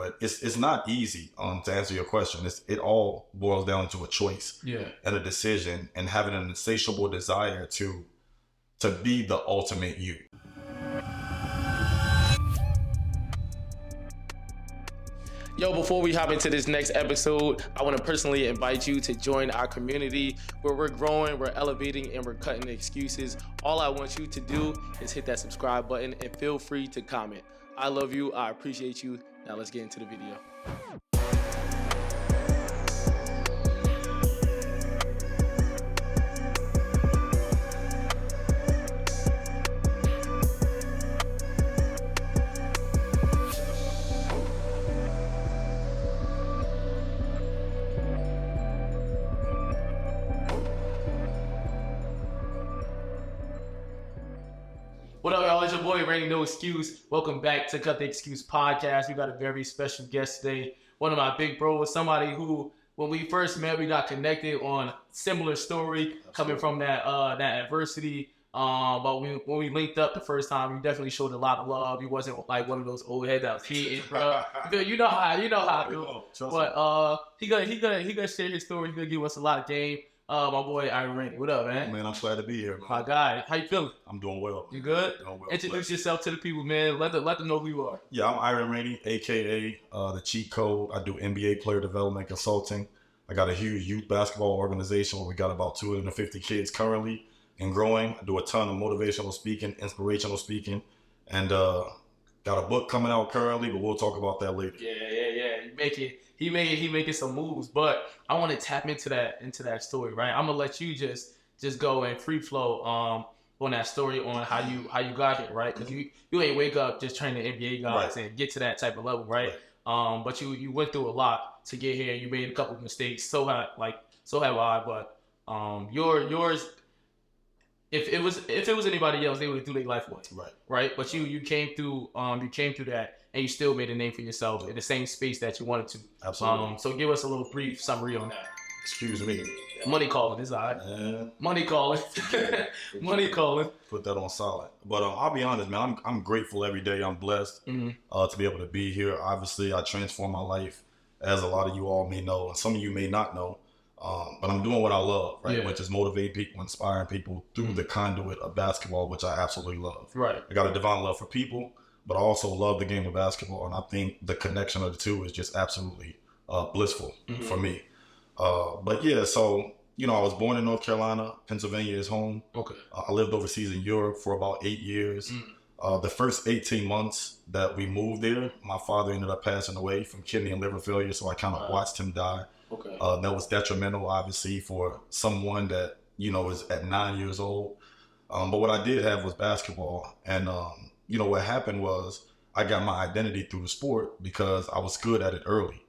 but it's not easy. To answer your question, it all boils down to a choice, and a decision, and having an insatiable desire to be the ultimate you. Yo, before we hop into this next episode, I want to personally invite you to join our community where we're growing, we're elevating, and we're cutting excuses. All I want you to do is hit that subscribe button and feel free to comment. I love you. I appreciate you. Now let's get into the video. What up, y'all? It's your boy, Rainey, No Excuse. Welcome back to Cut the Excuse podcast. We got a very special guest today. One of my big bros, somebody who, when we first met, we got connected on a similar story coming from that adversity. But when we linked up the first time, you definitely showed a lot of love. You wasn't like one of those old heads that was hating, bro. You know how I do. But he gonna share his story. He gonna give us a lot of game. My boy Iren Rainey. What up, man? Man, I'm glad to be here, man. My guy, how you feeling? I'm doing well. You good? Doing well. Introduce yourself to the people, man. Let them know who you are. Yeah, I'm Iren Rainey, aka the Cheat Code. I do NBA player development consulting. I got a huge youth basketball organization where we got about 250 kids currently and growing. I do a ton of motivational speaking, inspirational speaking, and got a book coming out currently, but we'll talk about that later. Yeah. He making some moves, but I want to tap into that story, right? I'm gonna let you just go and free flow on that story on how you got here, right? Because you ain't wake up just training NBA guys and get to that type of level, right? But you went through a lot to get here. You made a couple of mistakes. So have I. But yours. If it was anybody else, they would do their life away. Right. But you came through that, and you still made a name for yourself in the same space that you wanted to. Absolutely. So give us a little brief summary on that. Excuse me. Money calling is all right. Money calling. Money calling. Put that on solid. But I'll be honest, man. I'm grateful every day. I'm blessed to be able to be here. Obviously, I transformed my life, as a lot of you all may know, and some of you may not know. But I'm doing what I love, right? Which is motivating people, inspiring people through the conduit of basketball, which I absolutely love. Right. I got a divine love for people, but I also love the game of basketball. And I think the connection of the two is just absolutely blissful for me. But yeah, so, I was born in North Carolina. Pennsylvania is home. Okay. I lived overseas in Europe for about 8 years. The first 18 months that we moved there, my father ended up passing away from kidney and liver failure. So I kind of watched him die. Okay. That was detrimental, obviously, for someone that, is at 9 years old. But what I did have was basketball. And, what happened was I got my identity through the sport because I was good at it early.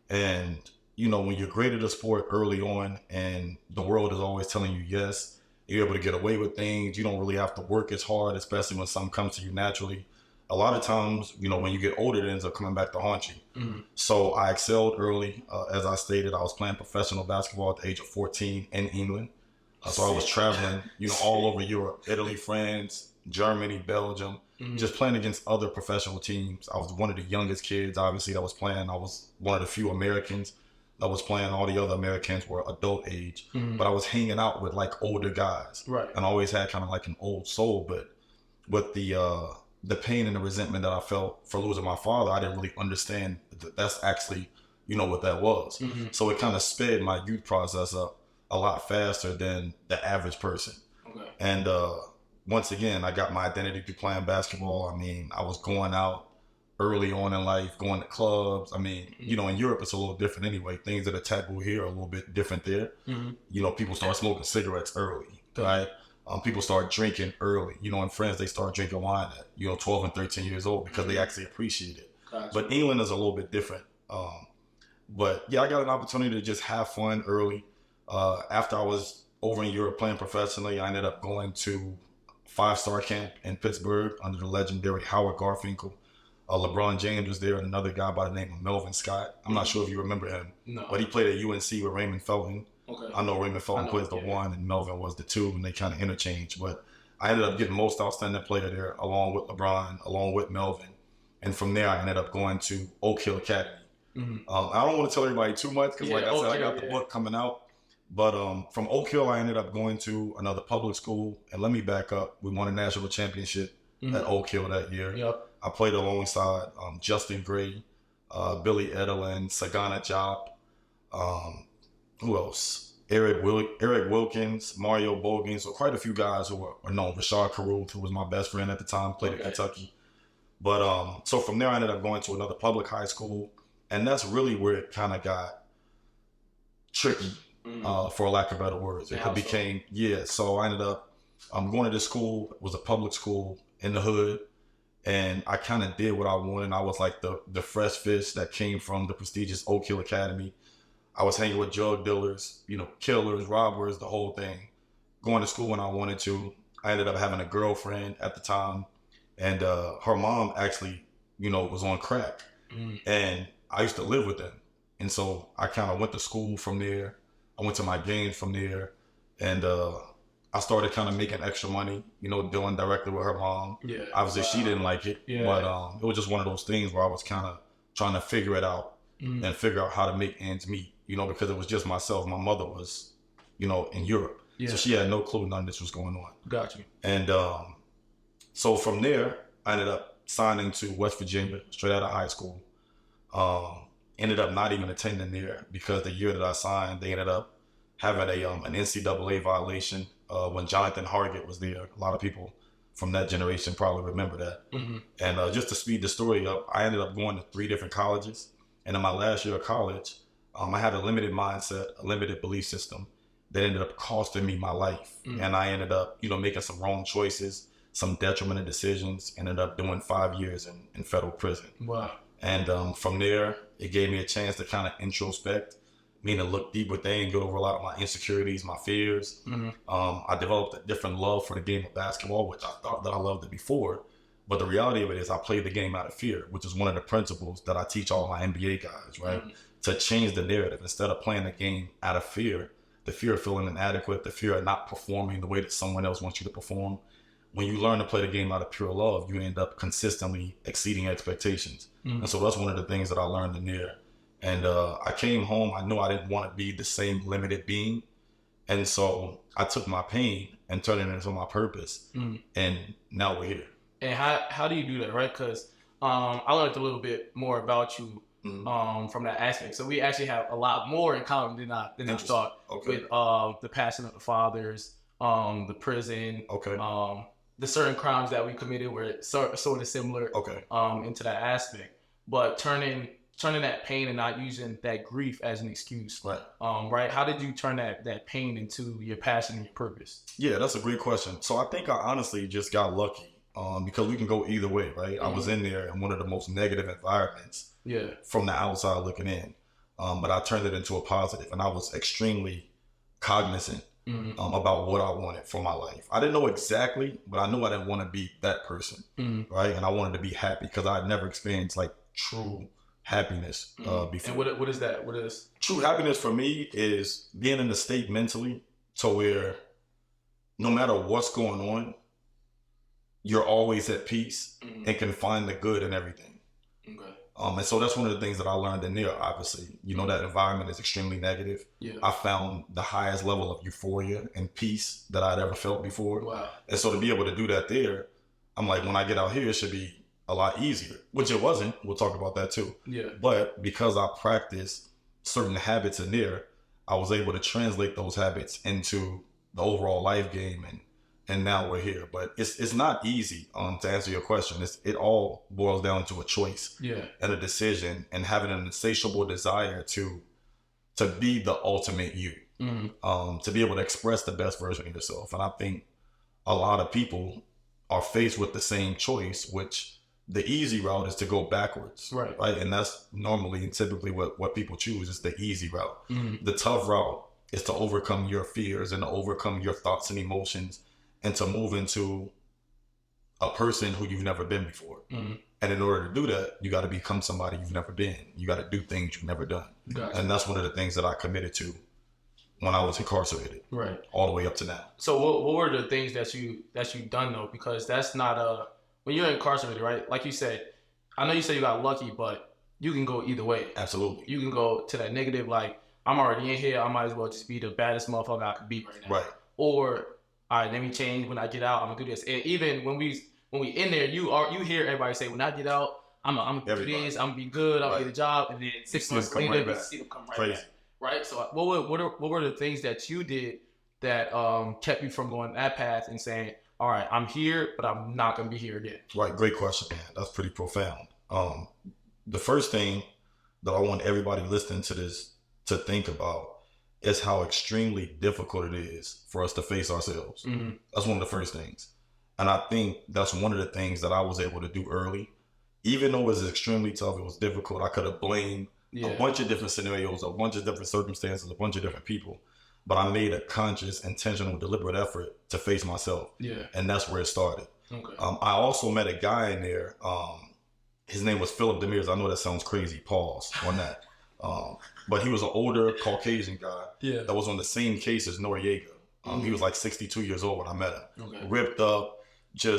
And, when you're great at a sport early on and the world is always telling you yes, you're able to get away with things. You don't really have to work as hard, especially when something comes to you naturally. A lot of times, when you get older, it ends up coming back to haunt you. So I excelled early. As I stated, I was playing professional basketball at the age of 14 in England. So I was traveling, all over Europe, Italy, France, Germany, Belgium, just playing against other professional teams. I was one of the youngest kids, obviously, that was playing. I was one of the few Americans that was playing. All the other Americans were adult age. But I was hanging out with like older guys. Right. And I always had kind of like an old soul. But with the pain and the resentment that I felt for losing my father, I didn't really understand that that's actually, what that was. So it kind of sped my youth process up a lot faster than the average person. Okay. And once again, I got my identity through playing basketball. I mean, I was going out early on in life, going to clubs. I mean, in Europe, it's a little different anyway. Things that are taboo here are a little bit different there. People start smoking cigarettes early, right? People start drinking early. In France, they start drinking wine at, 12 and 13 years old because they actually appreciate it. Gotcha. But England is a little bit different. But yeah, I got an opportunity to just have fun early. After I was over in Europe playing professionally, I ended up going to 5-star camp in Pittsburgh under the legendary Howard Garfinkel. LeBron James was there and another guy by the name of Melvin Scott. I'm not sure if you remember him, but he played at UNC with Raymond Felton. Okay. I know Raymond Felton plays the 1 and Melvin was the 2, and they kind of interchanged. But I ended up getting most outstanding player there along with LeBron, along with Melvin. And from there, I ended up going to Oak Hill Academy. Mm-hmm. I don't want to tell everybody too much because, like I said, I got the book coming out. But from Oak Hill, I ended up going to another public school. And let me back up. We won a national championship at Oak Hill that year. Yep. I played alongside Justin Gray, Billy Edelin, Sagana Job. Who else? Eric Wilkins, Mario Bogan. So quite a few guys who are known. Rashard Caruth, who was my best friend at the time, played at Kentucky. But so from there, I ended up going to another public high school. And that's really where it kind of got tricky, for lack of better words. It became, so I ended up going to this school. It was a public school in the hood. And I kind of did what I wanted. I was like the fresh fish that came from the prestigious Oak Hill Academy. I was hanging with drug dealers, killers, robbers, the whole thing. Going to school when I wanted to. I ended up having a girlfriend at the time. And her mom actually, was on crack. And I used to live with them. And so I kind of went to school from there. I went to my games from there. And I started kind of making extra money, dealing directly with her mom. Yeah. Obviously, she didn't like it. Yeah. But it was just one of those things where I was kind of trying to figure it out and figure out how to make ends meet, because it was just myself. My mother was, in Europe. Yeah. So she had no clue none of this was going on. Got you. And so from there, I ended up signing to West Virginia straight out of high school. Ended up not even attending there because the year that I signed, they ended up having an NCAA violation when Jonathan Hargett was there. A lot of people from that generation probably remember that. And just to speed the story up, I ended up going to 3 different colleges. And in my last year of college, I had a limited mindset, a limited belief system that ended up costing me my life. And I ended up, making some wrong choices, some detrimental decisions, ended up doing 5 years in federal prison. Wow. And from there, it gave me a chance to kind of introspect, meaning look deep within, go over a lot of my insecurities, my fears. I developed a different love for the game of basketball, which I thought that I loved it before. But the reality of it is I played the game out of fear, which is one of the principles that I teach all my NBA guys, right? To change the narrative. Instead of playing the game out of fear, the fear of feeling inadequate, the fear of not performing the way that someone else wants you to perform. When you learn to play the game out of pure love, you end up consistently exceeding expectations. And so that's one of the things that I learned in there. And I came home, I knew I didn't want to be the same limited being. And so I took my pain and turned it into my purpose. And now we're here. And how do you do that, right? Because I learned a little bit more about you from that aspect. So we actually have a lot more in common than I thought with the passing of the fathers, the prison, the certain crimes that we committed were sort of similar into that aspect. But turning that pain and not using that grief as an excuse. Right. Right. How did you turn that pain into your passion and your purpose? Yeah, that's a great question. So I think I honestly just got lucky because we can go either way, right? I was in there in one of the most negative environments from the outside looking in. But I turned it into a positive, and I was extremely cognizant about what I wanted for my life. I didn't know exactly, but I knew I didn't want to be that person, right? And I wanted to be happy because I had never experienced like true happiness before. And what is that? What is true happiness for me? Is being in a state mentally to where no matter what's going on, you're always at peace and can find the good in everything. Okay. And so that's one of the things that I learned in there. Obviously, that environment is extremely negative. Yeah. I found the highest level of euphoria and peace that I'd ever felt before. Wow. And so to be able to do that there, I'm like, when I get out here, it should be a lot easier, which it wasn't. We'll talk about that too. Yeah. But because I practiced certain habits in there, I was able to translate those habits into the overall life game, and now we're here. But it's not easy. To answer your question, it all boils down to a choice, and a decision, and having an insatiable desire to be the ultimate you, to be able to express the best version of yourself. And I think a lot of people are faced with the same choice, which the easy route is to go backwards, right? And that's normally and typically what people choose is the easy route. The tough route is to overcome your fears and to overcome your thoughts and emotions and to move into a person who you've never been before. And in order to do that, you got to become somebody you've never been. You got to do things you've never done. Gotcha. And that's one of the things that I committed to when I was incarcerated, right, all the way up to now. So what were the things that you done though? Because that's not when you're incarcerated, right? Like you said, I know you say you got lucky, but you can go either way. Absolutely. You can go to that negative, like, I'm already in here, I might as well just be the baddest motherfucker I could be right now. Right. Or, all right, let me change. When I get out, I'm gonna do this. And even when we in there, you hear everybody say, when I get out, I'm gonna do this, I'm gonna be good, I'm gonna get a job, and then 6 months later, you see them come right back. Right. So what were the things that you did that kept you from going that path and saying, all right, I'm here, but I'm not gonna be here again? Right. Great question, man. That's pretty profound. The first thing that I want everybody listening to this to think about is how extremely difficult it is for us to face ourselves. Mm-hmm. That's one of the first things. And I think that's one of the things that I was able to do early. Even though it was extremely tough, it was difficult, I could have blamed a bunch of different scenarios, a bunch of different circumstances, a bunch of different people. But I made a conscious, intentional, deliberate effort to face myself. Yeah. And that's where it started. Okay. I also met a guy in there. His name was Philip Demirs. I know that sounds crazy. Pause on that. But he was an older Caucasian guy that was on the same case as Noriega. He was like 62 years old when I met him. Okay. Ripped up, he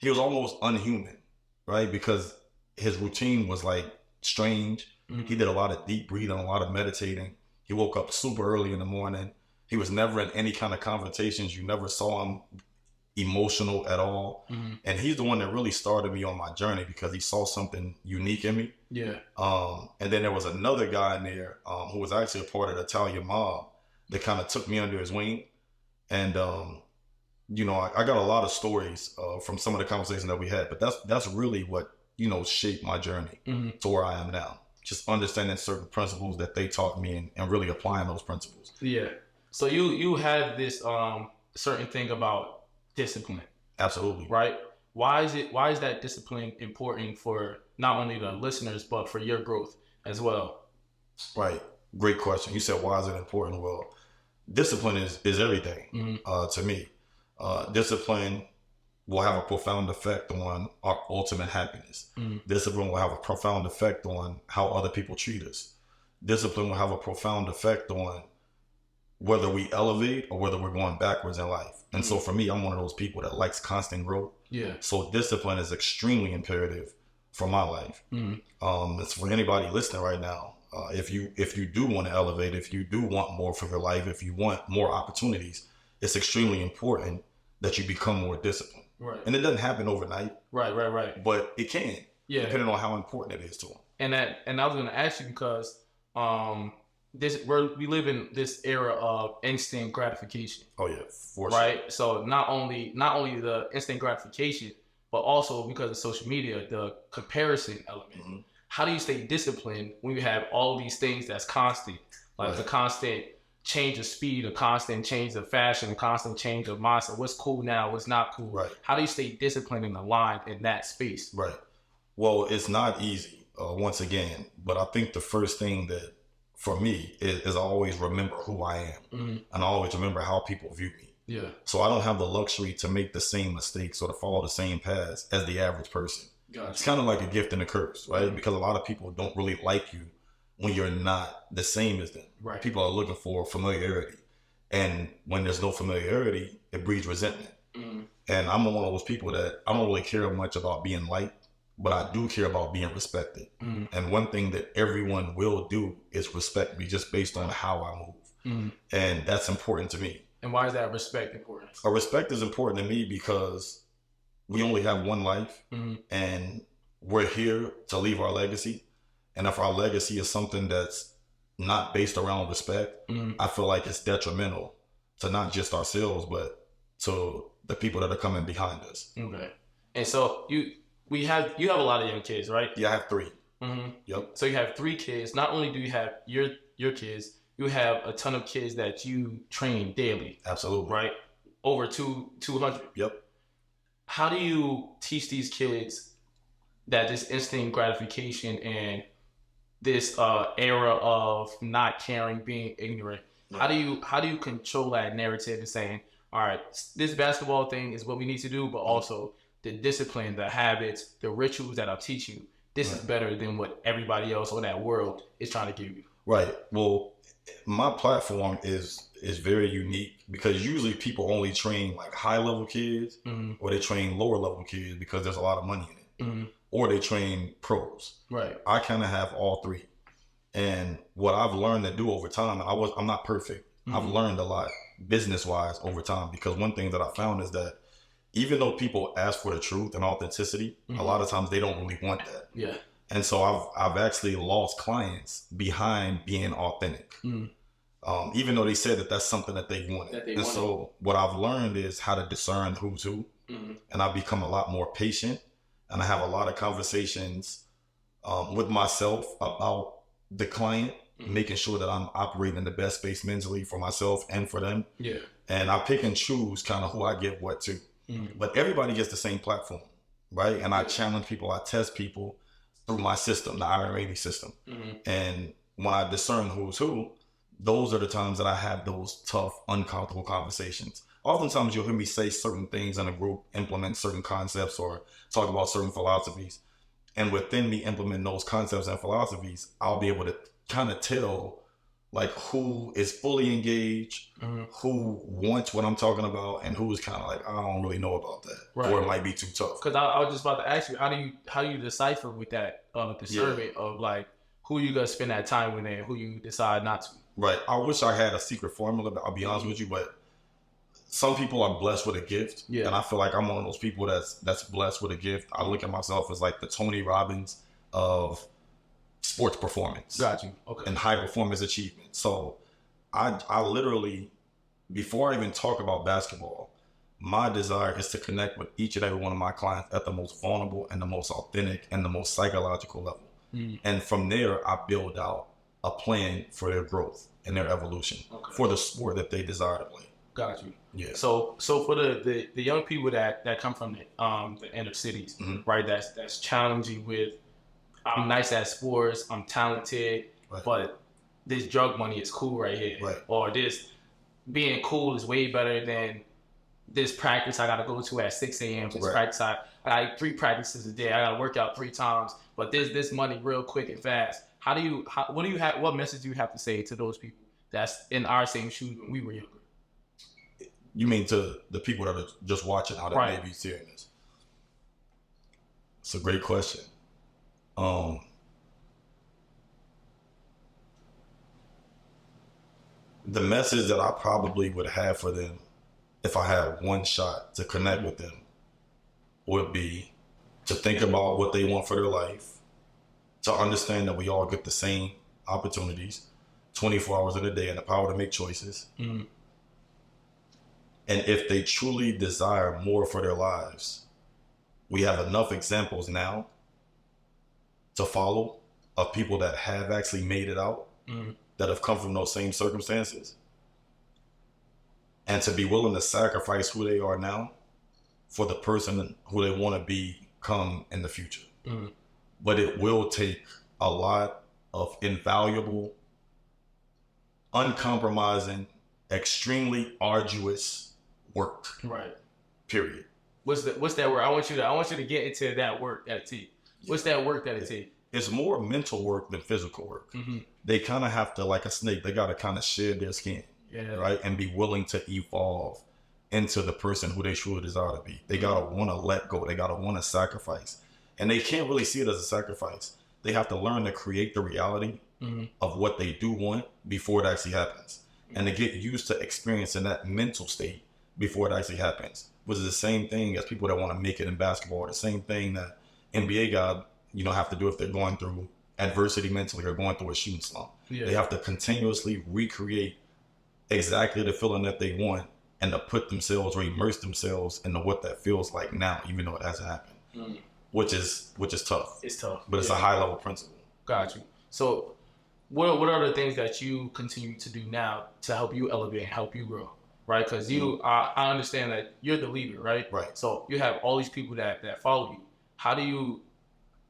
was almost unhuman, right? Because his routine was like strange. Mm-hmm. He did a lot of deep breathing, a lot of meditating. He woke up super early in the morning. He was never in any kind of confrontations. You never saw him emotional at all. Mm-hmm. And he's the one that really started me on my journey because he saw something unique in me. Yeah. And then there was another guy in there who was actually a part of the Italian mob that kind of took me under his wing. And, you know, I got a lot of stories from some of the conversations that we had, but that's really what, you know, shaped my journey to where I am now. Just understanding certain principles that they taught me and really applying those principles. Yeah. So you have this certain thing about discipline. Absolutely. Right? Why is that discipline important for not only the listeners, but for your growth as well? Right. Great question. You said, why is it important? Well, discipline is everything to me. Discipline will have a profound effect on our ultimate happiness. Discipline will have a profound effect on how other people treat us. Discipline will have a profound effect on whether we elevate or whether we're going backwards in life. And so for me, I'm one of those people that likes constant growth. Yeah. So discipline is extremely imperative for my life. It's for anybody listening right now. If you do want to elevate, if you do want more for your life, if you want more opportunities, it's extremely important that you become more disciplined. Right. And it doesn't happen overnight. Right. But it can. Yeah. Depending on how important it is to them. And I was going to ask you because we live in this era of instant gratification. Oh yeah, for sure. Right. So not only the instant gratification, but also because of social media, the comparison element. Mm-hmm. How do you stay disciplined when you have all of these things that's constant, like the constant change of speed, a constant change of fashion, a constant change of mindset? What's cool now? What's not cool? Right. How do you stay disciplined and aligned in that space? Right. Well, it's not easy. Once again, but I think the first thing that for me is I always remember who I am, and I always remember how people view me. Yeah. So I don't have the luxury to make the same mistakes or to follow the same paths as the average person. Gotcha. It's kind of like a gift and a curse, right? Because a lot of people don't really like you when you're not the same as them. Right. People are looking for familiarity. And when there's no familiarity, it breeds resentment. And I'm one of those people that I don't really care much about being liked, but I do care about being respected. And one thing that everyone will do is respect me just based on how I move. And that's important to me. And why is that respect important? Respect is important to me because we only have one life and we're here to leave our legacy. And if our legacy is something that's not based around respect, I feel like it's detrimental to not just ourselves, but to the people that are coming behind us. Okay. And so you have a lot of young kids, right? Yeah, I have 3. Yep. So you have 3 kids. Not only do you have your kids, you have a ton of kids that you train daily. Absolutely. Right? Over 200. Yep. How do you teach these kids that this instant gratification and this era of not caring, being ignorant, how do you control that narrative and saying, all right, this basketball thing is what we need to do, but also the discipline, the habits, the rituals that I'll teach you, this is better than what everybody else or that world is trying to give you. Right. Well, my platform is very unique because usually people only train like high level kids or they train lower level kids because there's a lot of money in it. or they train pros. Right. I kind of have all three. And what I've learned to do over time, I'm not perfect. I've learned a lot business-wise over time, because one thing that I found is that even though people ask for the truth and authenticity, a lot of times they don't really want that. Yeah. And so I've actually lost clients behind being authentic. Even though they said that that's something that they wanted. So what I've learned is how to discern who's who. And I've become a lot more patient, and I have a lot of conversations with myself about the client, making sure that I'm operating in the best space mentally for myself and for them. Yeah. And I pick and choose kind of who I give what to. But everybody gets the same platform, right? And I challenge people, I test people through my system, the Iren Rainey system. And when I discern who's who, those are the times that I have those tough, uncomfortable conversations. Oftentimes you'll hear me say certain things in a group, implement certain concepts, or talk about certain philosophies. And within me implementing those concepts and philosophies, I'll be able to kind of tell like who is fully engaged, who wants what I'm talking about, and who is kind of like, I don't really know about that, or it might be too tough. Because I was just about to ask you, how do you decipher with that discernment of like who you gonna spend that time with and who you decide not to? Right. I wish I had a secret formula, I'll be honest with you, but some people are blessed with a gift, and I feel like I'm one of those people that's blessed with a gift. I look at myself as like the Tony Robbins of sports performance. Got you. Okay. And high performance achievement. So I literally, before I even talk about basketball, my desire is to connect with each and every one of my clients at the most vulnerable and the most authentic and the most psychological level. And from there, I build out a plan for their growth and their evolution for the sport that they desire to play. Got you. Yeah. So for the young people that come from the inner cities, right? That's challenging with, I'm nice at sports, I'm talented, but this drug money is cool right here, or this being cool is way better than this practice I gotta go to at 6 a.m. This practice I got 3 practices a day. I gotta work out 3 times, but this money real quick and fast. What message do you have to say to those people that's in our same shoes when we were younger? You mean to the people that are just watching, how that may be hearing this? It's a great question. The message that I probably would have for them, if I had one shot to connect with them, would be to think about what they want for their life, to understand that we all get the same opportunities 24 hours in a day and the power to make choices. And if they truly desire more for their lives, we have enough examples now to follow of people that have actually made it out, that have come from those same circumstances. And to be willing to sacrifice who they are now for the person who they want to become in the future. But it will take a lot of invaluable, uncompromising, extremely arduous work. Right. Period. What's that word? I want you to get into that work that it takes. What's that work that it takes? It's more mental work than physical work. They kind of have to, like a snake, they got to kind of shed their skin, right? And be willing to evolve into the person who they truly desire to be. They got to want to let go. They got to want to sacrifice. And they can't really see it as a sacrifice. They have to learn to create the reality of what they do want before it actually happens. And to get used to experiencing that mental state before it actually happens, which is the same thing as people that want to make it in basketball, the same thing that NBA guys, have to do if they're going through adversity mentally or going through a shooting slump. They have to continuously recreate exactly the feeling that they want and to put themselves or immerse themselves into what that feels like now, even though it hasn't happened, which is tough. It's tough, but it's a high level principle. Got you. So what are the things that you continue to do now to help you elevate and help you grow? Right, because I understand that you're the leader, right? Right. So you have all these people that follow you. How do you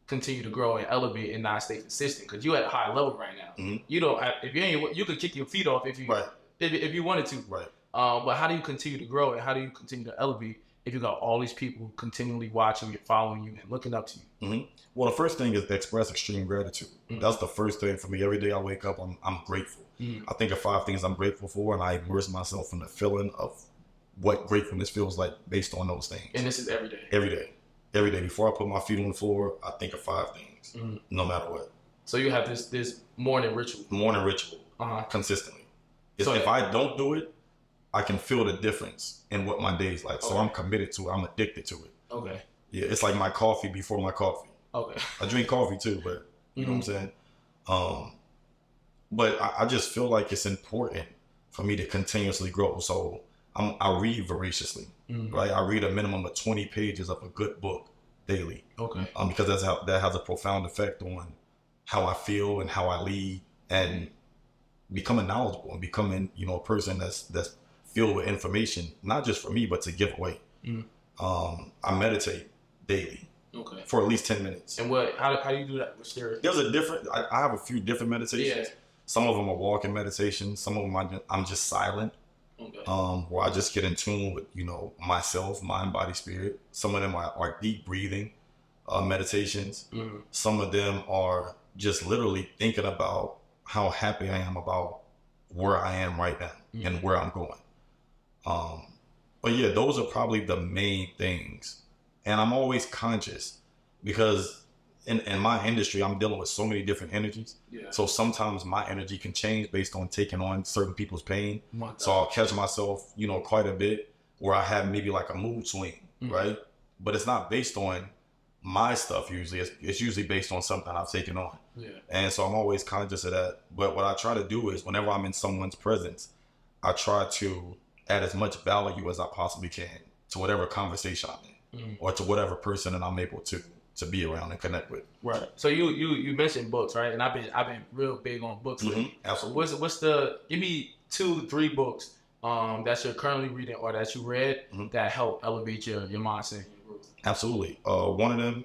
continue to grow and elevate and not stay consistent? Because you're at a high level right now. You don't. If you could kick your feet off if you wanted to. Right. But how do you continue to grow and how do you continue to elevate if you got all these people continually watching you, following you, and looking up to you? Well, the first thing is to express extreme gratitude. That's the first thing for me. Every day I wake up, I'm grateful. I think of 5 things I'm grateful for, and I immerse myself in the feeling of what gratefulness feels like based on those things. And this is every day? Every day. Every day before I put my feet on the floor, I think of 5 things, no matter what. So you have this morning ritual. Morning ritual, consistently. So if I don't do it, I can feel the difference in what my day's like. So I'm committed to it. I'm addicted to it. Okay. Yeah, it's like my coffee before my coffee. Okay. I drink coffee too, but you know what I'm saying? But I just feel like it's important for me to continuously grow. So I read voraciously, right? I read a minimum of 20 pages of a good book daily. Okay. Because that has a profound effect on how I feel and how I lead, and becoming knowledgeable and becoming, a person that's filled with information, not just for me, but to give away. I meditate daily. Okay. For at least 10 minutes. And how do you do that? I have a few different meditations. Yeah. Some of them are walking meditations. Some of them I'm just silent. Okay. Where I just get in tune with, myself, mind, body, spirit. Some of them are deep breathing meditations. Some of them are just literally thinking about how happy I am about where I am right now and where I'm going. But yeah, those are probably the main things. And I'm always conscious because in my industry, I'm dealing with so many different energies. Yeah. So sometimes my energy can change based on taking on certain people's pain. So I'll catch myself, quite a bit where I have maybe like a mood swing, right? But it's not based on my stuff usually. It's usually based on something I've taken on. Yeah. And so I'm always conscious of that. But what I try to do is whenever I'm in someone's presence, I try to add as much value as I possibly can to whatever conversation I'm in. Or to whatever person that I'm able to be around and connect with. Right. So you mentioned books, right? And I've been real big on books. Absolutely. What's give me 2-3 books that you're currently reading or that you read that help elevate your mindset? Absolutely. One of them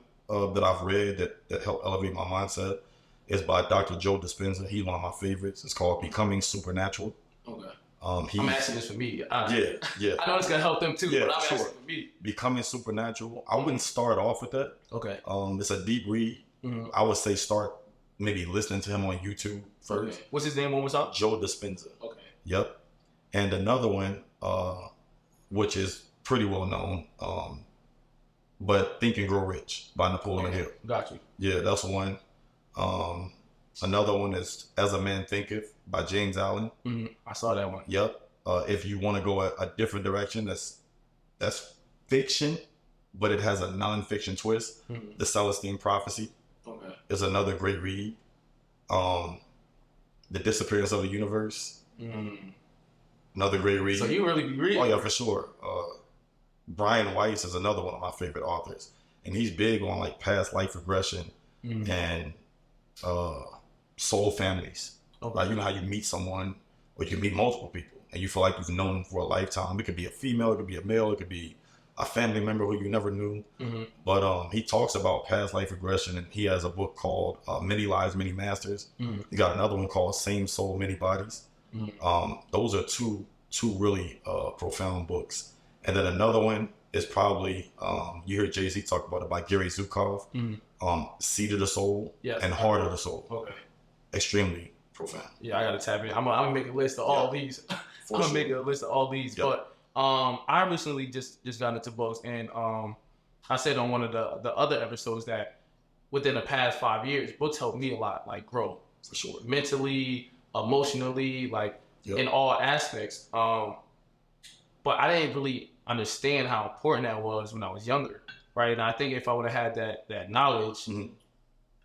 that I've read that helped elevate my mindset is by Dr. Joe Dispenza. He's one of my favorites. It's called Becoming Supernatural. Okay. I'm asking this for me. Yeah. I know it's gonna help them too, but I'm asking for me. Becoming Supernatural. I wouldn't start off with that. Okay. It's a deep read. I would say start maybe listening to him on YouTube first. Okay. What's his name? What was up? Joe Dispenza. Okay. Yep. And another one, which is pretty well known, but Think and Grow Rich by Napoleon Hill. Got you. Yeah, that's one. Another one is As a Man Thinketh by James Allen. I saw that one. Yep. If you want to go a different direction, that's fiction, but it has a non-fiction twist. The Celestine Prophecy is another great read. The Disappearance of the Universe, another great read. So you really be reading? Oh yeah, for sure. Brian Weiss is another one of my favorite authors, and he's big on like past life regression and soul families. Like, you know how you meet someone, or you can meet multiple people, and you feel like you've known them for a lifetime. It could be a female, it could be a male, it could be a family member who you never knew. But he talks about past life regression, and he has a book called Many Lives, Many Masters. He got another one called Same Soul, Many Bodies. Those are two really profound books. And then another one is probably, you heard Jay-Z talk about it, by Gary Zukov, Seed of the Soul and Heart of the Soul. Okay. Extremely profound. Yeah, I gotta tap in. I'm gonna make a list of all these. I'm gonna make a list of all these. But I recently just got into books, and I said on one of the other episodes that within the past 5 years, books helped me a lot, like grow. For sure. Mentally, emotionally, like in all aspects. But I didn't really understand how important that was when I was younger, right? And I think if I would have had that knowledge,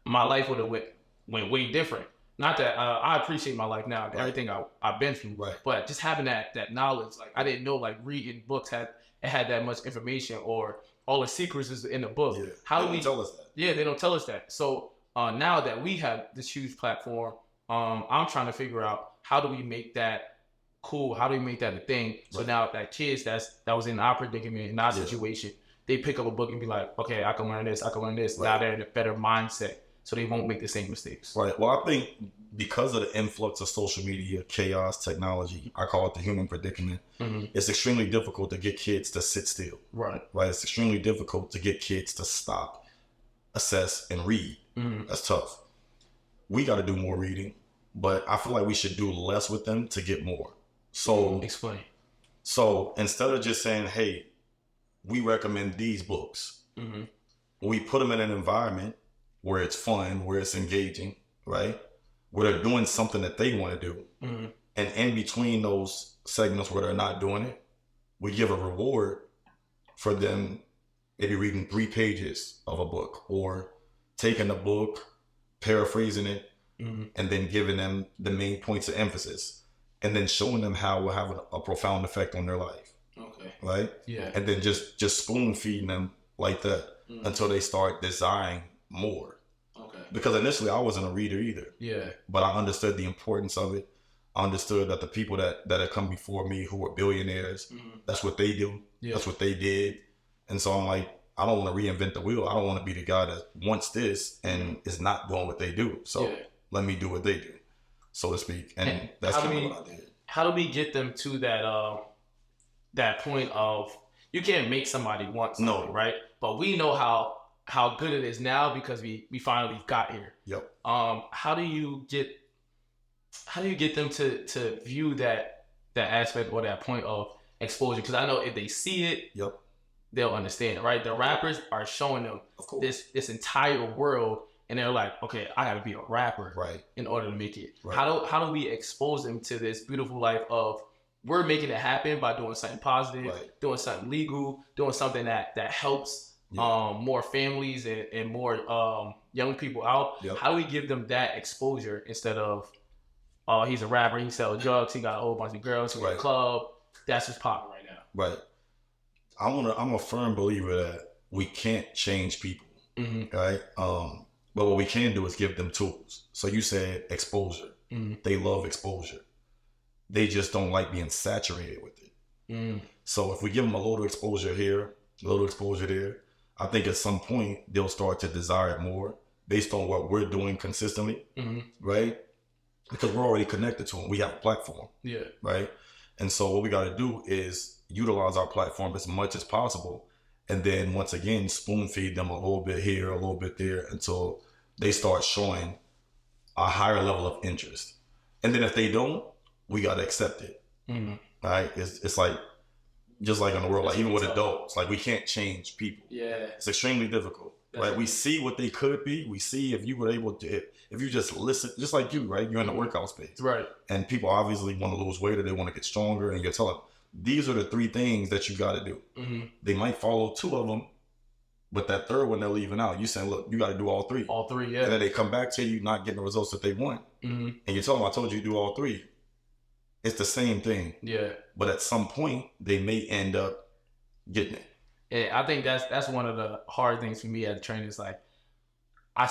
my life would have went way different. Not that I appreciate my life now, everything I've been through, but just having that knowledge, like I didn't know, like reading books had that much information, or all the secrets is in the book. Yeah. How they do we tell us that? Yeah, they don't tell us that. So now that we have this huge platform, I'm trying to figure out how do we make that cool? How do we make that a thing? So now that kids that was in our predicament, in our situation, they pick up a book and be like, okay, I can learn this, I can learn this. Now they're in a better mindset, so they won't make the same mistakes. Right. Well, I think because of the influx of social media, chaos, technology, I call it the human predicament, it's extremely difficult to get kids to sit still. Right. It's extremely difficult to get kids to stop, assess, and read. That's tough. We got to do more reading, but I feel like we should do less with them to get more. So explain. So instead of just saying, hey, we recommend these books, we put them in an environment where it's fun, where it's engaging, right? Where they're doing something that they want to do. Mm-hmm. And in between those segments where they're not doing it, we give a reward for them maybe reading 3 pages of a book or taking a book, paraphrasing it, Mm-hmm. and then giving them the main points of emphasis and then showing them how it will have a profound effect on their life. Okay. Right? Yeah. And then just spoon feeding them like that until they start desiring more. Okay. Because initially I wasn't a reader either. Yeah. But I understood the importance of it. I understood that the people that had come before me who were billionaires, that's what they do. Yeah. That's what they did. And so I'm like, I don't want to reinvent the wheel. I don't want to be the guy that wants this and is not doing what they do. So let me do what they do, so to speak. And that's kind of what I did. How do we get them to that point of, you can't make somebody want something, right? But we know how good it is now because we finally got here. Yep. How do you get them to view that aspect or that point of exposure? Because I know if they see it, they'll understand, right? The rappers are showing them this entire world, and they're like, okay, I gotta be a rapper in order to make it. Right. How do we expose them to this beautiful life of, we're making it happen by doing something positive, doing something legal, doing something that helps more families and more young people out. How do we give them that exposure instead of, oh, he's a rapper, he sells drugs, he got a whole bunch of girls, he's in a club, that's what's popping right now. Right. I'm a firm believer that we can't change people, right? But what we can do is give them tools. So you said exposure. They love exposure. They just don't like being saturated with it. So if we give them a little exposure here, a little exposure there, I think at some point they'll start to desire it more based on what we're doing consistently, right? Because we're already connected to them. We have a platform, right? And so what we got to do is utilize our platform as much as possible. And then once again, spoon feed them a little bit here, a little bit there until they start showing a higher level of interest. And then if they don't, we got to accept it. Right? It's like, just like in the world, like even with adults, like we can't change people. It's extremely difficult. Right? We see what they could be. We see if you were able to, if you just listen, just like you, right? You're in the workout space. Right. And people obviously want to lose weight or they want to get stronger, and you're telling them, these are the 3 things that you got to do. They might follow 2 of them, but that 3rd one they're leaving out. You saying, look, you got to do all 3. All 3, yeah. And then they come back to you not getting the results that they want. And you tell them, I told you to do all 3. It's the same thing. Yeah. But at some point, they may end up getting it. Yeah, I think that's one of the hard things for me as a trainer. Is like, I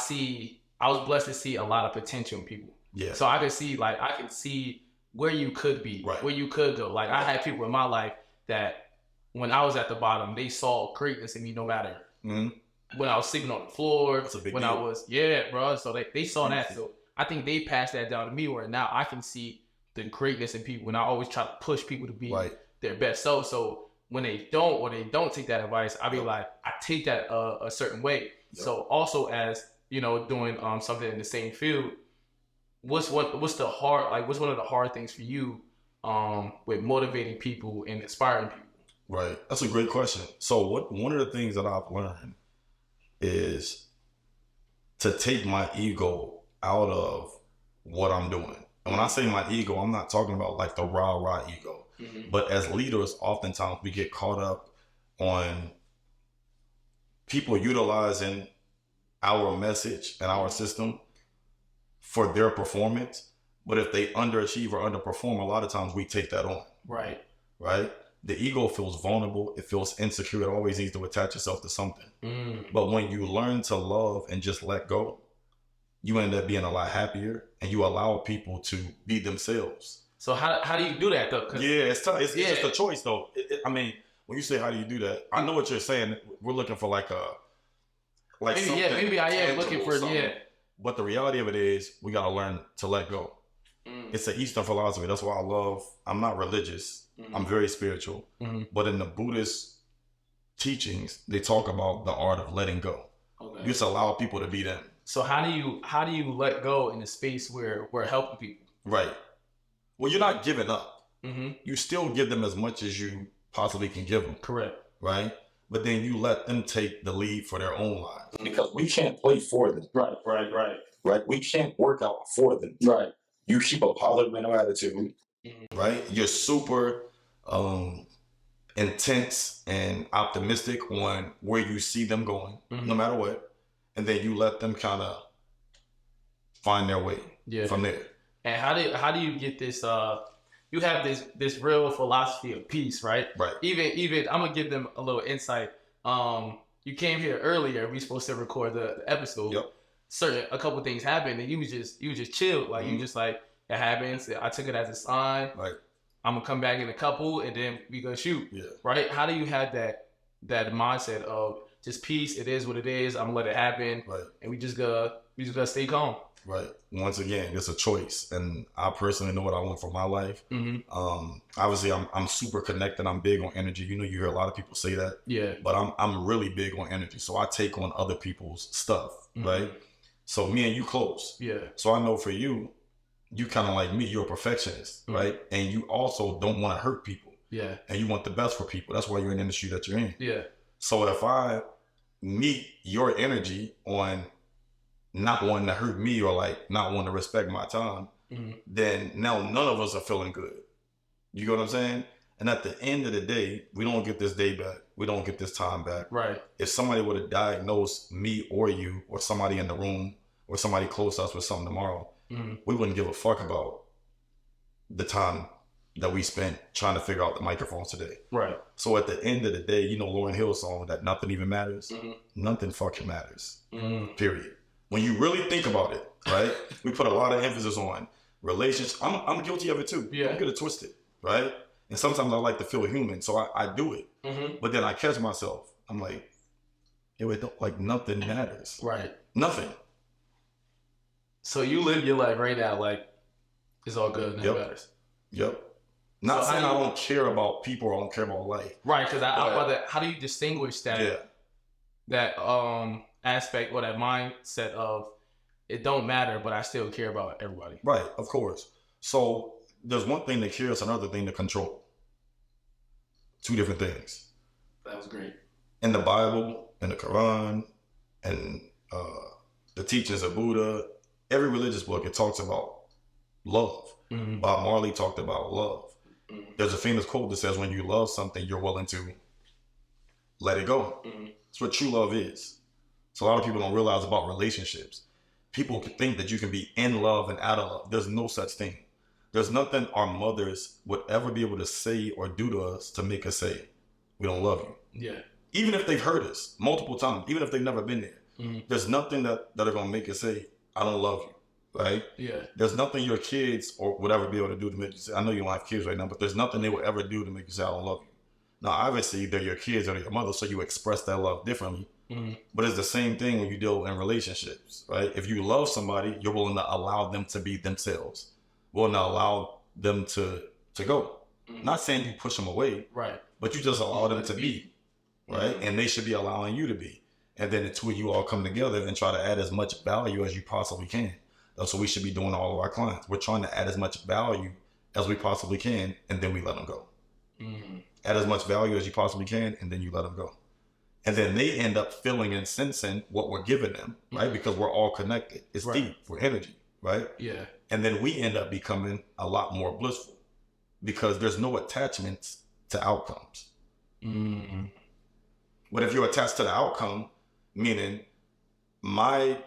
was blessed to see a lot of potential in people. Yeah. So I can see where you could be, where you could go. Like I had people in my life that when I was at the bottom, they saw greatness in me no matter when I was sleeping on the floor, that's a big when deal. I was, bro. So they saw that. So I think they passed that down to me, where now I can see the greatness in people, and I always try to push people to be their best self. So when they don't take that advice, I be like, I take that a certain way. So also as, doing something in the same field, what's one of the hard things for you with motivating people and inspiring people? Right. That's a great question. So one of the things that I've learned is to take my ego out of what I'm doing. And when I say my ego, I'm not talking about like the rah ego. But as leaders, oftentimes we get caught up on people utilizing our message and our system for their performance. But if they underachieve or underperform, a lot of times we take that on. Right. Right? The ego feels vulnerable. It feels insecure. It always needs to attach itself to something. But when you learn to love and just let go, you end up being a lot happier, and you allow people to be themselves. So how do you do that though? It's tough. It's just a choice though. I mean, when you say how do you do that, I know what you're saying. We're looking for maybe I am looking for But the reality of it is, we got to learn to let go. It's an Eastern philosophy. That's why I'm not religious. I'm very spiritual. But in the Buddhist teachings, they talk about the art of letting go. Okay. You just allow people to be them. So how do you let go in a space where we're helping people? Right. Well, you're not giving up. You still give them as much as you possibly can give them. Correct. Right. but then you let them take the lead for their own lives. Because we can't play for them. Right? We can't work out for them. Right. You keep a positive mental attitude, right? You're super intense and optimistic on where you see them going, no matter what. And then you let them kind of find their way from there. And how do you get this? You have this real philosophy of peace, right? Right. Even I'm gonna give them a little insight. You came here earlier. We supposed to record the episode. Yep. A couple things happened, and you was just chilled. Like you just like it happens. I took it as a sign. Right. I'm gonna come back in a couple, and then we gonna shoot. Yeah. Right. How do you have that mindset of just peace? It is what it is. I'm gonna let it happen. Right. And we just gotta stay calm. Right. Once again, it's a choice, and I personally know what I want for my life. Obviously, I'm super connected. I'm big on energy. You hear a lot of people say that. Yeah. But I'm really big on energy, so I take on other people's stuff. Right. So me and you close. Yeah. So I know for you, you kind of like me. You're a perfectionist, right? And you also don't want to hurt people. Yeah. And you want the best for people. That's why you're in the industry that you're in. Yeah. So if I meet your energy on not wanting to hurt me or like not wanting to respect my time, then now none of us are feeling good. You get what I'm saying? And at the end of the day, we don't get this day back. We don't get this time back. Right. If somebody would have diagnosed me or you or somebody in the room or somebody close to us with something tomorrow, we wouldn't give a fuck about the time that we spent trying to figure out the microphones today. Right. So at the end of the day, Lauryn Hill's song that nothing even matters. Nothing fucking matters. Period. When you really think about it, right? We put a lot of emphasis on relationships. I'm guilty of it too. Yeah. I'm gonna twist it, right? And sometimes I like to feel human, so I do it. But then I catch myself. I'm like, nothing matters. Right. Nothing. So you live your life right now like it's all good and it matters. Yep. Not saying I don't care about people or I don't care about life. Right, because how do you distinguish that aspect or that mindset of it don't matter, but I still care about everybody? Right, of course. So there's one thing to care, it's another thing to control. Two different things. That was great. In the Bible, in the Quran, and the teachings of Buddha, every religious book, it talks about love. Bob Marley talked about love. There's a famous quote that says, when you love something, you're willing to let it go. That's what true love is. So a lot of people don't realize about relationships. People think that you can be in love and out of love. There's no such thing. There's nothing our mothers would ever be able to say or do to us to make us say, we don't love you. Yeah. Even if they've hurt us multiple times, even if they've never been there, there's nothing that are going to make us say, I don't love you. Right? Yeah. There's nothing your kids or would ever be able to do to make you say, I know you don't have kids right now, but there's nothing they will ever do to make you say, I don't love you. Now, obviously, they're your kids or they're your mother, so you express that love differently. But it's the same thing when you deal in relationships, right? If you love somebody, you're willing to allow them to be themselves. Willing to allow them to go. Not saying you push them away, right? But you just allow them to be, right? And they should be allowing you to be. And then the two of you all come together and try to add as much value as you possibly can. That's what we should be doing to all of our clients. We're trying to add as much value as we possibly can, and then we let them go. Add as much value as you possibly can, and then you let them go. And then they end up feeling and sensing what we're giving them, right? Because we're all connected. It's deep. We're energy, right? Yeah. And then we end up becoming a lot more blissful because there's no attachments to outcomes. But if you're attached to the outcome, meaning my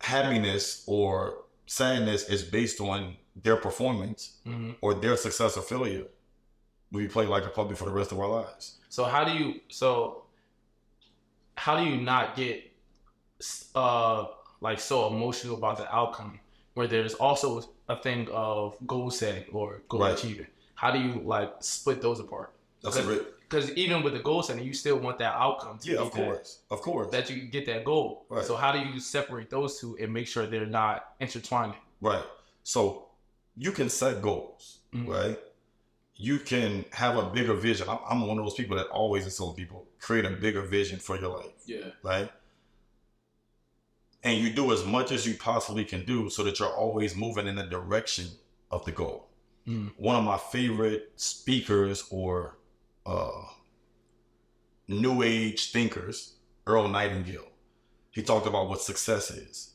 happiness or sadness is based on their performance or their success or failure, we play like a puppet for the rest of our lives. So how do you not get like so emotional about the outcome where there's also a thing of goal setting or goal achieving? How do you like split those apart? Because even with the goal setting, you still want that outcome to be of course, that you get that goal. Right. So how do you separate those two and make sure they're not intertwining? Right. So you can set goals, right? You can have a bigger vision. I'm one of those people that always tell people, create a bigger vision for your life. Yeah. Right? And you do as much as you possibly can do so that you're always moving in the direction of the goal. One of my favorite speakers or New Age thinkers, Earl Nightingale. He talked about what success is.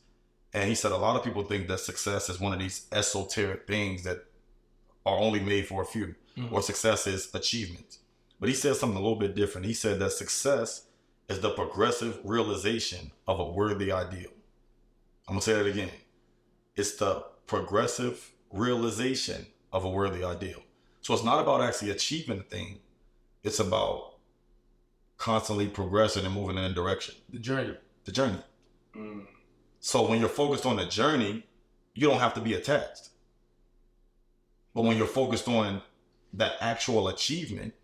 And he said a lot of people think that success is one of these esoteric things that are only made for a few, or success is achievement. But he said something a little bit different. He said that success is the progressive realization of a worthy ideal. I'm going to say that again. It's the progressive realization of a worthy ideal. So it's not about actually achieving a thing. It's about constantly progressing and moving in a direction. The journey. The journey. So when you're focused on the journey, you don't have to be attached. But when you're focused on that actual achievement,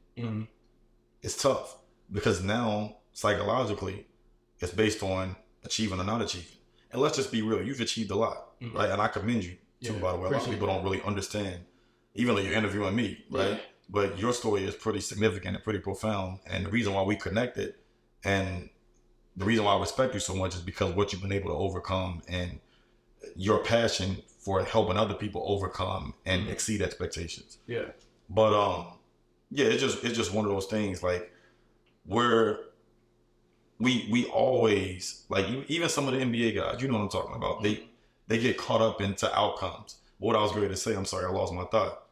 it's tough, because now psychologically it's based on achieving or not achieving. And let's just be real, you've achieved a lot, right? And I commend you too, by the way. A lot of people don't really understand, even though you're interviewing me, right? But your story is pretty significant and pretty profound. And the reason why we connected, and the reason why I respect you so much, is because what you've been able to overcome and your passion for helping other people overcome and exceed expectations. Yeah. But yeah, it's just one of those things, like, where we always, like, even some of the NBA guys, you know what I'm talking about, they get caught up into outcomes. What I was going to say, I'm sorry, I lost my thought.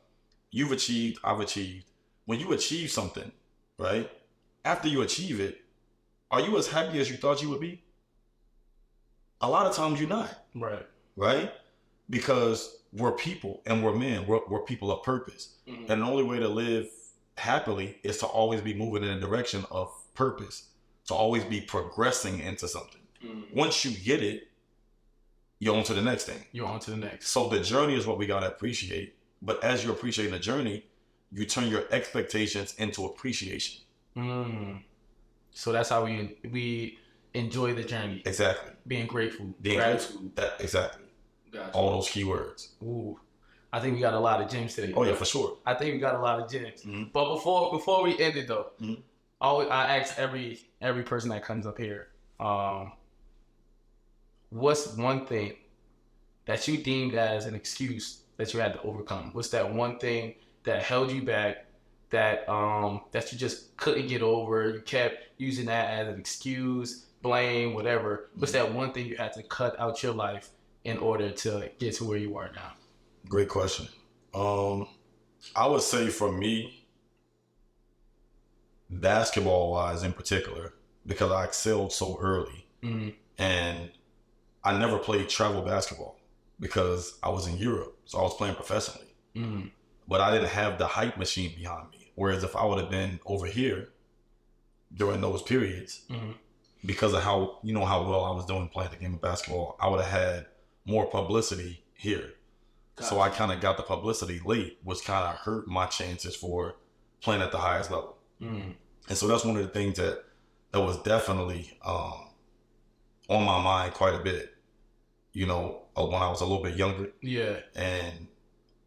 You've achieved, I've achieved. When you achieve something, right, after you achieve it, are you as happy as you thought you would be? A lot of times you're not. Right? Because we're people and we're men. We're people of purpose. And the only way to live happily is to always be moving in a direction of purpose, to always be progressing into something. Once you get it, you're on to the next thing. You're on to the next. So the journey is what we got to appreciate. But as you're appreciating the journey, you turn your expectations into appreciation. So that's how we enjoy the journey. Exactly. Being grateful. Gratitude. Exactly. Gotcha. All those keywords. Ooh. I think we got a lot of gems today. Oh yeah, for sure. I think we got a lot of gems. But before we end it though, I ask every person that comes up here, what's one thing that you deemed as an excuse that you had to overcome? What's that one thing that held you back, that you just couldn't get over? You kept using that as an excuse, blame, whatever. What's that one thing you had to cut out your life in order to get to where you are now? Great question. I would say for me, basketball wise in particular, because I excelled so early, and I never played travel basketball because I was in Europe, so I was playing professionally. But I didn't have the hype machine behind me. Whereas if I would have been over here during those periods, because of how well I was doing playing the game of basketball, I would have had more publicity here. Gotcha. So I kind of got the publicity late, which kind of hurt my chances for playing at the highest level. And so that's one of the things that was definitely on my mind quite a bit, when I was a little bit younger. Yeah. And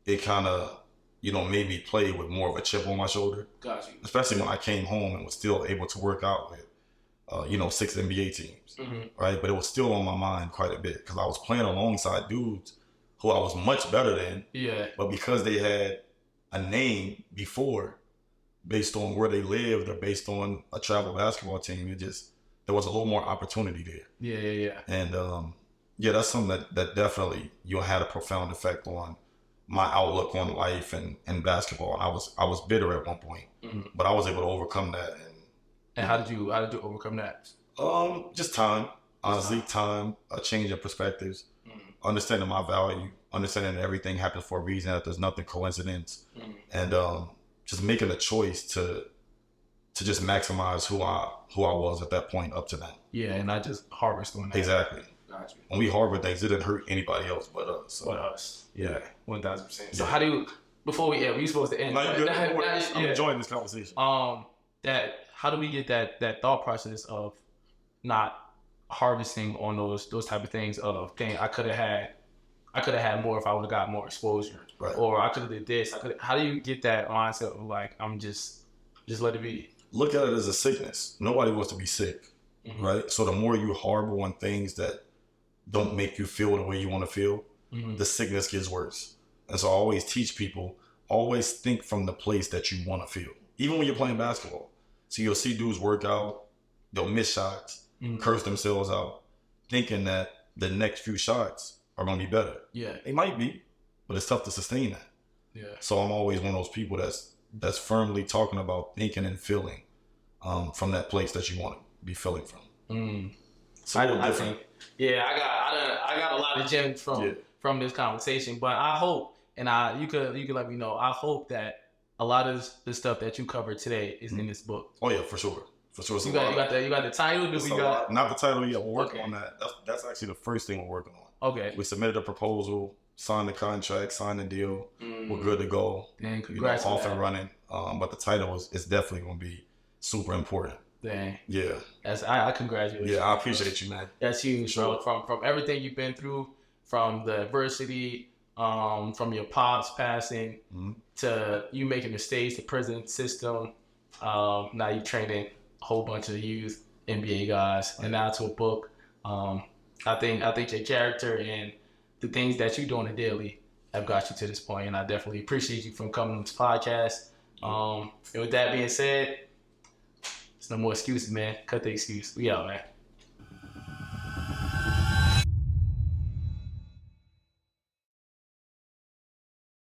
it kind of, made me play with more of a chip on my shoulder. Gotcha. Especially when I came home and was still able to work out with, 6 NBA teams, right? But it was still on my mind quite a bit because I was playing alongside dudes who I was much better than. Yeah. But because they had a name before, based on where they lived or based on a travel basketball team, there was a little more opportunity there. Yeah. And that's something that definitely had a profound effect on my outlook on life and basketball. And I was bitter at one point, but I was able to overcome that. And how did you overcome that? Just time, honestly, time, a change in perspectives, understanding my value, understanding that everything happens for a reason, that there's nothing coincidence, and just making a choice to just maximize who I was at that point up to that. Yeah, and not just harvest on that. Exactly. Gotcha. When we harbor things, it didn't hurt anybody else but us. So. But us. Yeah, 1,000%. So how do you, before we end, we supposed to end. No, I'm enjoying this conversation. How do we get that thought process of not harvesting on those type of things of, dang, I could have had more if I would have got more exposure, right? Or I could have did this. How do you get that mindset of like, I'm just let it be? Look at it as a sickness. Nobody wants to be sick, right? So the more you harbor on things that don't make you feel the way you want to feel, the sickness gets worse. And so I always teach people, always think from the place that you want to feel. Even when you're playing basketball, So you'll see dudes work out, they'll miss shots, curse themselves out, thinking that the next few shots are going to be better. Yeah. They might be, but it's tough to sustain that. Yeah. So I'm always one of those people that's firmly talking about thinking and feeling from that place that you want to be feeling from. It's a little different. I got a lot of gems from this conversation, but I hope, and you could let me know. I hope that a lot of the stuff that you covered today is in this book. Oh yeah, for sure. For sure. You got the title. Not the title yet. We're working on that. That's actually the first thing we're working on. Okay. We submitted a proposal, signed the contract, signed the deal. We're good to go. Dang, congrats. Off and running. But the title is definitely going to be super important. Dang. Yeah. I congratulate you. Yeah, I appreciate you, man. That's huge, bro. From everything you've been through, from the adversity, from your pops passing, to you making mistakes, the prison system. Now you training a whole bunch of youth NBA guys, and now to a book. I think your character and the things that you do on a daily have got you to this point, and I definitely appreciate you from coming on this podcast. And with that being said, there's no more excuses, man. Cut the excuse. We out, man.